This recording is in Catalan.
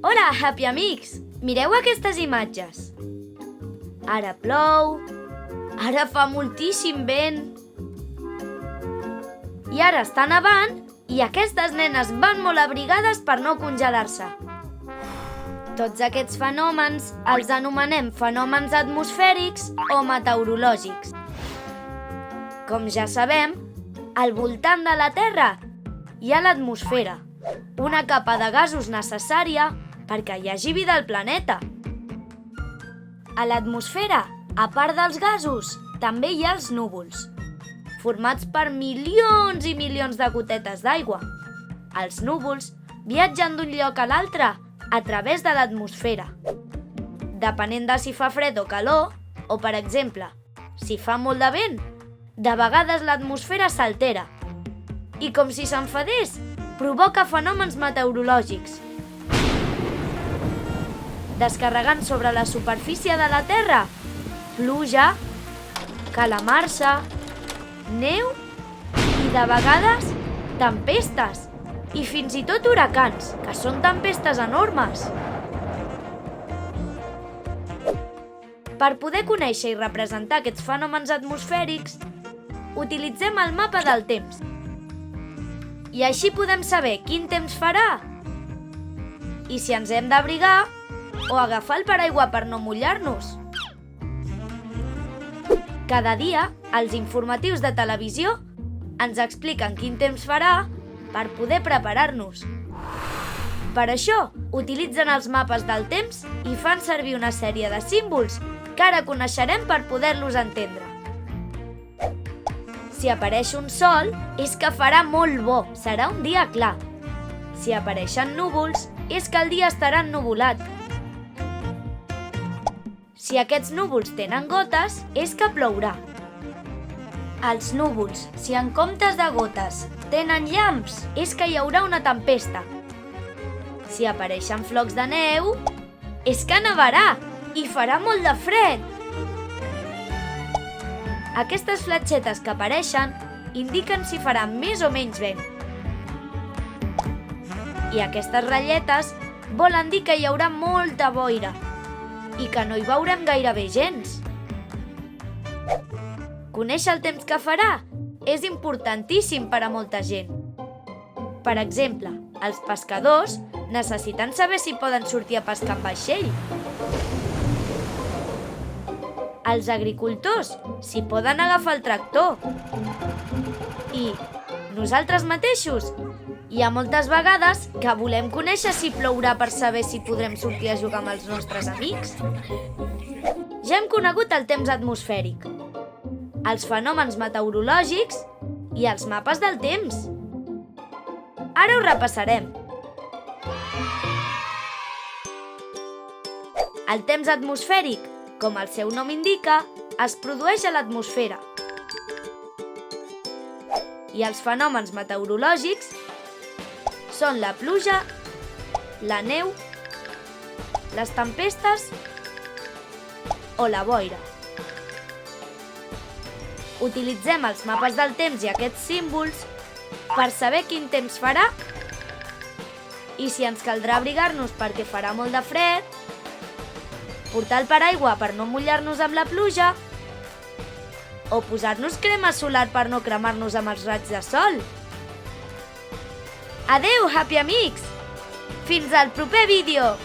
Hola, Happy Amics! Mireu aquestes imatges. Ara plou, ara fa moltíssim vent, i ara està nevant i aquestes nenes van molt abrigades per no congelar-se. Tots aquests fenòmens els anomenem fenòmens atmosfèrics o meteorològics. Com ja sabem, al voltant de la Terra hi ha l'atmosfera, una capa de gasos necessària perquè hi hagi vida al planeta. A l'atmosfera, a part dels gasos, també hi ha els núvols, formats per milions i milions de gotetes d'aigua. Els núvols viatgen d'un lloc a l'altre a través de l'atmosfera. Depenent de si fa fred o calor, o per exemple, si fa molt de vent, de vegades l'atmosfera s'altera i com si s'enfadés, provoca fenòmens meteorològics, descarregant sobre la superfície de la Terra pluja, calamarsa, neu i de vegades tempestes i fins i tot huracans, que són tempestes enormes. Per poder conèixer i representar aquests fenòmens atmosfèrics, utilitzem el mapa del temps. I així podem saber quin temps farà i si ens hem d'abrigar o agafar el paraigua per no mullar-nos. Cada dia, els informatius de televisió ens expliquen quin temps farà per poder preparar-nos. Per això, utilitzen els mapes del temps i fan servir una sèrie de símbols que ara coneixerem per poder-los entendre. Si apareix un sol, és que farà molt bo, serà un dia clar. Si apareixen núvols, és que el dia estarà ennuvolat. Si aquests núvols tenen gotes, és que plourà. Els núvols, si en comptes de gotes tenen llamps, és que hi haurà una tempesta. Si apareixen flocs de neu, és que nevarà i farà molt de fred. Aquestes fletxetes que apareixen indiquen si farà més o menys vent. I aquestes ratlletes volen dir que hi haurà molta boira i que no hi veurem gairebé gens. Conèixer el temps que farà és importantíssim per a molta gent. Per exemple, els pescadors necessiten saber si poden sortir a pescar amb vaixell. Els agricultors si poden agafar el tractor. I nosaltres mateixos hi ha moltes vegades que volem conèixer si plourà per saber si podrem sortir a jugar amb els nostres amics. Ja hem conegut el temps atmosfèric, els fenòmens meteorològics i els mapes del temps. Ara ho repassarem. El temps atmosfèric, com el seu nom indica, es produeix a l'atmosfera. I els fenòmens meteorològics són la pluja, la neu, les tempestes o la boira. Utilitzem els mapes del temps i aquests símbols per saber quin temps farà i si ens caldrà abrigar-nos perquè farà molt de fred, portar el paraigua per no mullar-nos amb la pluja o posar-nos crema solar per no cremar-nos amb els raigs de sol. Adeu, Happy Amics! Fins al proper vídeo!